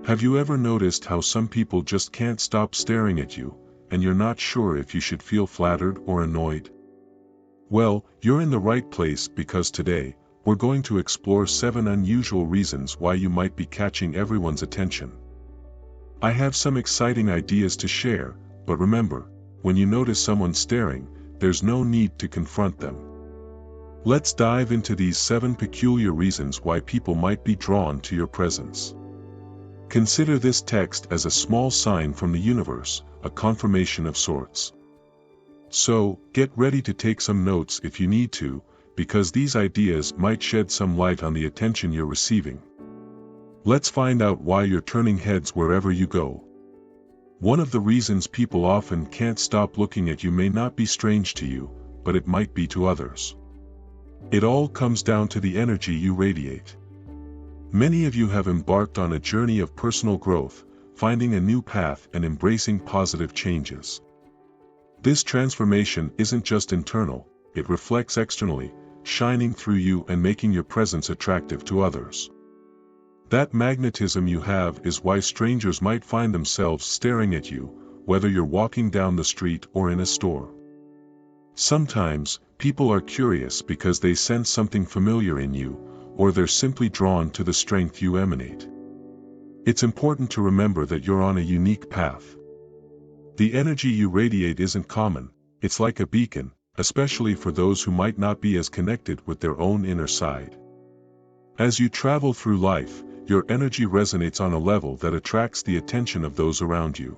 Have you ever noticed how some people just can't stop staring at you, and you're not sure if you should feel flattered or annoyed? Well, you're in the right place because today, we're going to explore 7 unusual reasons why you might be catching everyone's attention. I have some exciting ideas to share, but remember, when you notice someone staring, there's no need to confront them. Let's dive into these 7 peculiar reasons why people might be drawn to your presence. Consider this text as a small sign from the universe, a confirmation of sorts. So, get ready to take some notes if you need to, because these ideas might shed some light on the attention you're receiving. Let's find out why you're turning heads wherever you go. One of the reasons people often can't stop looking at you may not be strange to you, but it might be to others. It all comes down to the energy you radiate. Many of you have embarked on a journey of personal growth, finding a new path and embracing positive changes. This transformation isn't just internal, it reflects externally, shining through you and making your presence attractive to others. That magnetism you have is why strangers might find themselves staring at you, whether you're walking down the street or in a store. Sometimes, people are curious because they sense something familiar in you, or they're simply drawn to the strength you emanate. It's important to remember that you're on a unique path. The energy you radiate isn't common, it's like a beacon, especially for those who might not be as connected with their own inner side. As you travel through life, your energy resonates on a level that attracts the attention of those around you.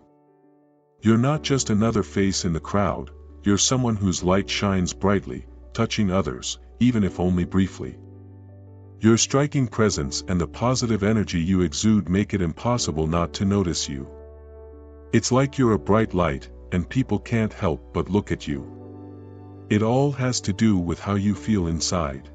You're not just another face in the crowd, you're someone whose light shines brightly, touching others, even if only briefly. Your striking presence and the positive energy you exude make it impossible not to notice you. It's like you're a bright light, and people can't help but look at you. It all has to do with how you feel inside.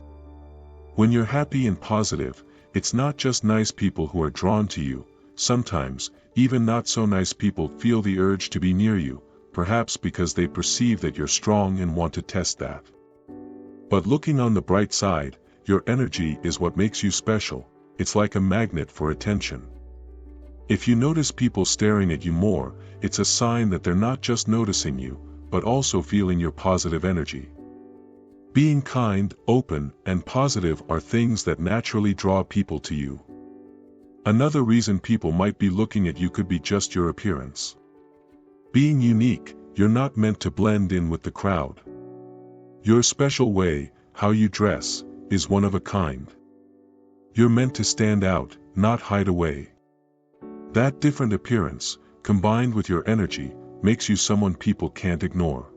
When you're happy and positive, it's not just nice people who are drawn to you. Sometimes, even not so nice people feel the urge to be near you, perhaps because they perceive that you're strong and want to test that. But looking on the bright side, your energy is what makes you special. It's like a magnet for attention. If you notice people staring at you more, it's a sign that they're not just noticing you, but also feeling your positive energy. Being kind, open, and positive are things that naturally draw people to you. Another reason people might be looking at you could be just your appearance. Being unique, you're not meant to blend in with the crowd. Your special way, how you dress, is one of a kind. You're meant to stand out, not hide away. That different appearance, combined with your energy, makes you someone people can't ignore.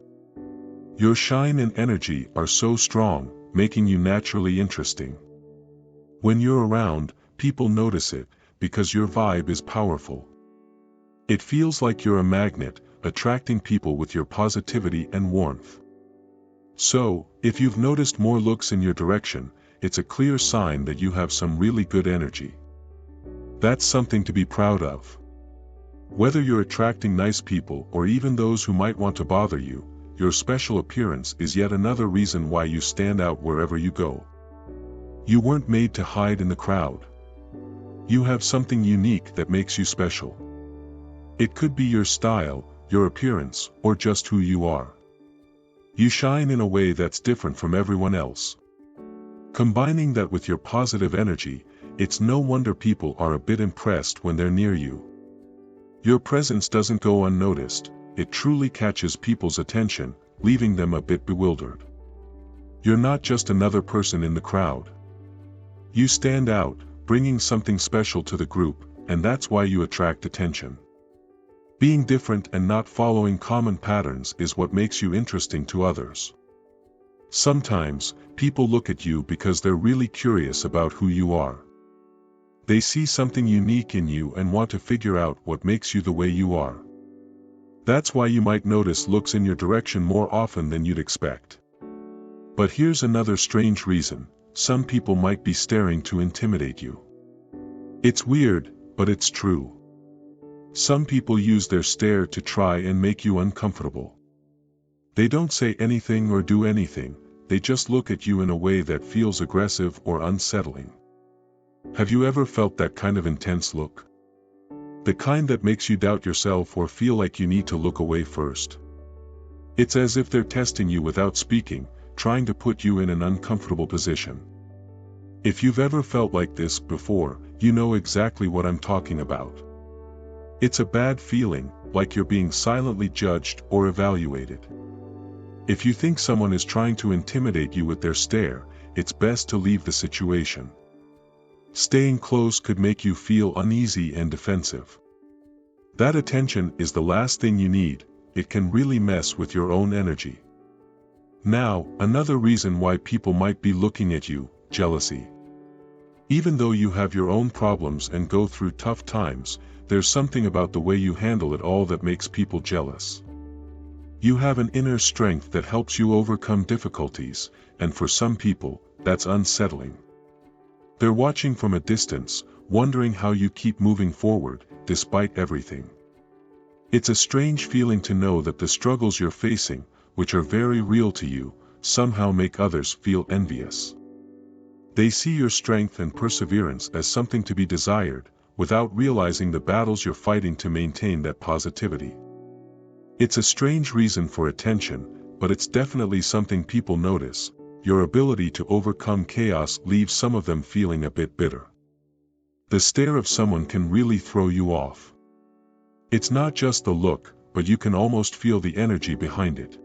Your shine and energy are so strong, making you naturally interesting. When you're around, people notice it, because your vibe is powerful. It feels like you're a magnet, attracting people with your positivity and warmth. So, if you've noticed more looks in your direction, it's a clear sign that you have some really good energy. That's something to be proud of. Whether you're attracting nice people or even those who might want to bother you, your special appearance is yet another reason why you stand out wherever you go. You weren't made to hide in the crowd. You have something unique that makes you special. It could be your style, your appearance, or just who you are. You shine in a way that's different from everyone else. Combining that with your positive energy, it's no wonder people are a bit impressed when they're near you. Your presence doesn't go unnoticed, it truly catches people's attention, leaving them a bit bewildered. You're not just another person in the crowd. You stand out, bringing something special to the group, and that's why you attract attention. Being different and not following common patterns is what makes you interesting to others. Sometimes, people look at you because they're really curious about who you are. They see something unique in you and want to figure out what makes you the way you are. That's why you might notice looks in your direction more often than you'd expect. But here's another strange reason: some people might be staring to intimidate you. It's weird, but it's true. Some people use their stare to try and make you uncomfortable. They don't say anything or do anything, they just look at you in a way that feels aggressive or unsettling. Have you ever felt that kind of intense look? The kind that makes you doubt yourself or feel like you need to look away first. It's as if they're testing you without speaking, trying to put you in an uncomfortable position. If you've ever felt like this before, you know exactly what I'm talking about. It's a bad feeling, like you're being silently judged or evaluated. If you think someone is trying to intimidate you with their stare, it's best to leave the situation. Staying close could make you feel uneasy and defensive. That attention is the last thing you need. It can really mess with your own energy. Now, another reason why people might be looking at you: jealousy. Even though you have your own problems and go through tough times, there's something about the way you handle it all that makes people jealous. You have an inner strength that helps you overcome difficulties, and for some people, that's unsettling. They're watching from a distance, wondering how you keep moving forward, despite everything. It's a strange feeling to know that the struggles you're facing, which are very real to you, somehow make others feel envious. They see your strength and perseverance as something to be desired, without realizing the battles you're fighting to maintain that positivity. It's a strange reason for attention, but it's definitely something people notice. Your ability to overcome chaos leaves some of them feeling a bit bitter. The stare of someone can really throw you off. It's not just the look, but you can almost feel the energy behind it.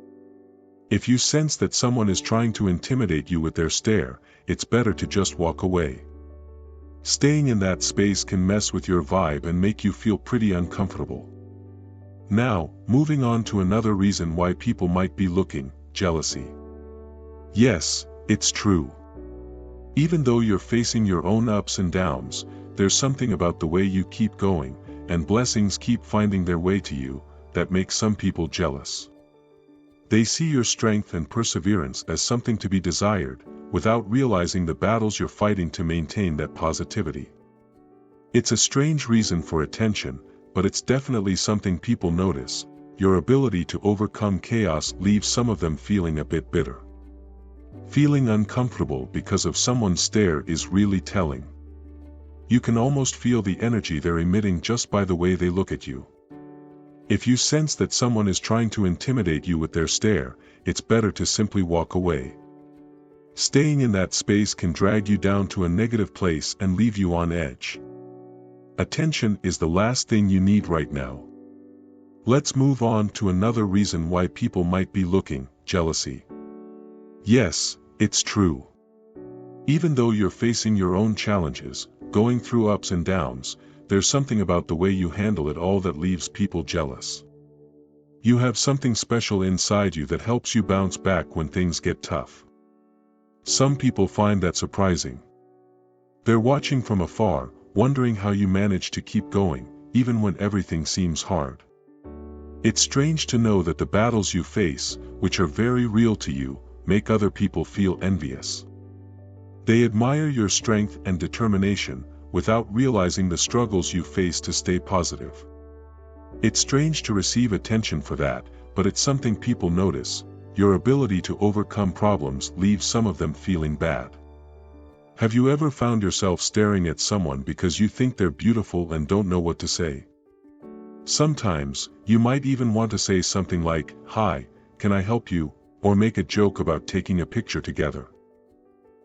If you sense that someone is trying to intimidate you with their stare, it's better to just walk away. Staying in that space can mess with your vibe and make you feel pretty uncomfortable. Now, moving on to another reason why people might be looking: jealousy. Yes, it's true. Even though you're facing your own ups and downs, there's something about the way you keep going, and blessings keep finding their way to you, that makes some people jealous. They see your strength and perseverance as something to be desired, without realizing the battles you're fighting to maintain that positivity. It's a strange reason for attention, but it's definitely something people notice. Your ability to overcome chaos leaves some of them feeling a bit bitter. Feeling uncomfortable because of someone's stare is really telling. You can almost feel the energy they're emitting just by the way they look at you. If you sense that someone is trying to intimidate you with their stare, it's better to simply walk away. Staying in that space can drag you down to a negative place and leave you on edge. Attention is the last thing you need right now. Let's move on to another reason why people might be looking: jealousy. Yes, it's true. Even though you're facing your own challenges, going through ups and downs, there's something about the way you handle it all that leaves people jealous. You have something special inside you that helps you bounce back when things get tough. Some people find that surprising. They're watching from afar, wondering how you manage to keep going, even when everything seems hard. It's strange to know that the battles you face, which are very real to you, make other people feel envious. They admire your strength and determination, without realizing the struggles you face to stay positive. It's strange to receive attention for that, but it's something people notice. Your ability to overcome problems leaves some of them feeling bad. Have you ever found yourself staring at someone because you think they're beautiful and don't know what to say? Sometimes, you might even want to say something like, "Hi, can I help you?" or make a joke about taking a picture together.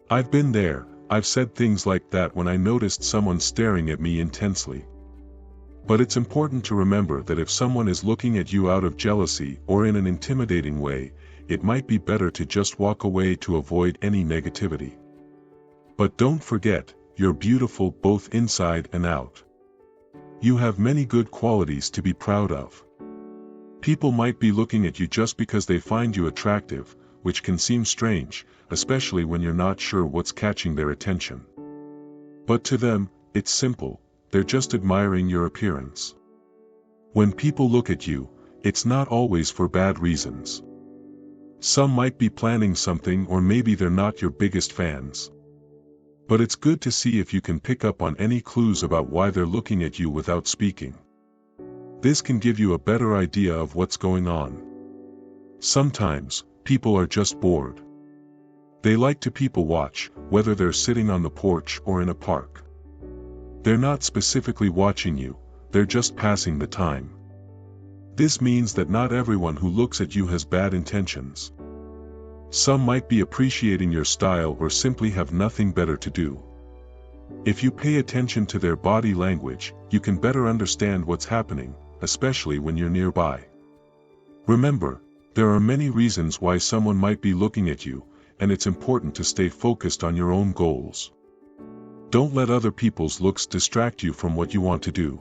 I've been there. I've said things like that when I noticed someone staring at me intensely. But it's important to remember that if someone is looking at you out of jealousy or in an intimidating way, it might be better to just walk away to avoid any negativity. But don't forget, you're beautiful both inside and out. You have many good qualities to be proud of. People might be looking at you just because they find you attractive, which can seem strange, especially when you're not sure what's catching their attention. But to them, it's simple. They're just admiring your appearance. When people look at you, it's not always for bad reasons. Some might be planning something, or maybe they're not your biggest fans. But it's good to see if you can pick up on any clues about why they're looking at you without speaking. This can give you a better idea of what's going on. Sometimes, people are just bored. They like to people watch, whether they're sitting on the porch or in a park. They're not specifically watching you, they're just passing the time. This means that not everyone who looks at you has bad intentions. Some might be appreciating your style or simply have nothing better to do. If you pay attention to their body language, you can better understand what's happening, especially when you're nearby. Remember, there are many reasons why someone might be looking at you, and it's important to stay focused on your own goals. Don't let other people's looks distract you from what you want to do.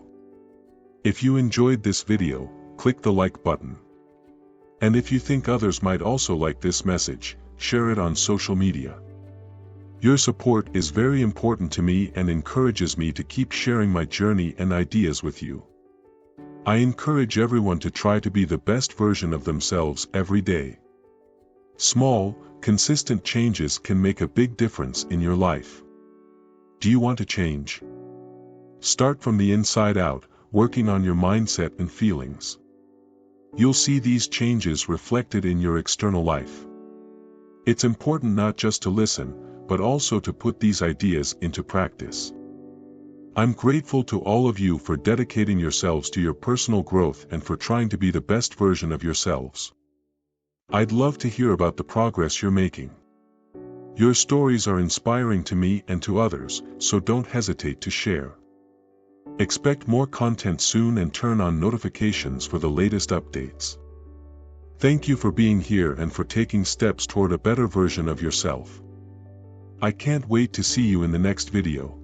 If you enjoyed this video, click the like button. And if you think others might also like this message, share it on social media. Your support is very important to me and encourages me to keep sharing my journey and ideas with you. I encourage everyone to try to be the best version of themselves every day. Small, consistent changes can make a big difference in your life. Do you want to change? Start from the inside out, working on your mindset and feelings. You'll see these changes reflected in your external life. It's important not just to listen, but also to put these ideas into practice. I'm grateful to all of you for dedicating yourselves to your personal growth and for trying to be the best version of yourselves. I'd love to hear about the progress you're making. Your stories are inspiring to me and to others, so don't hesitate to share. Expect more content soon and turn on notifications for the latest updates. Thank you for being here and for taking steps toward a better version of yourself. I can't wait to see you in the next video.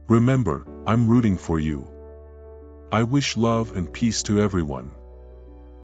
Remember, I'm rooting for you. I wish love and peace to everyone.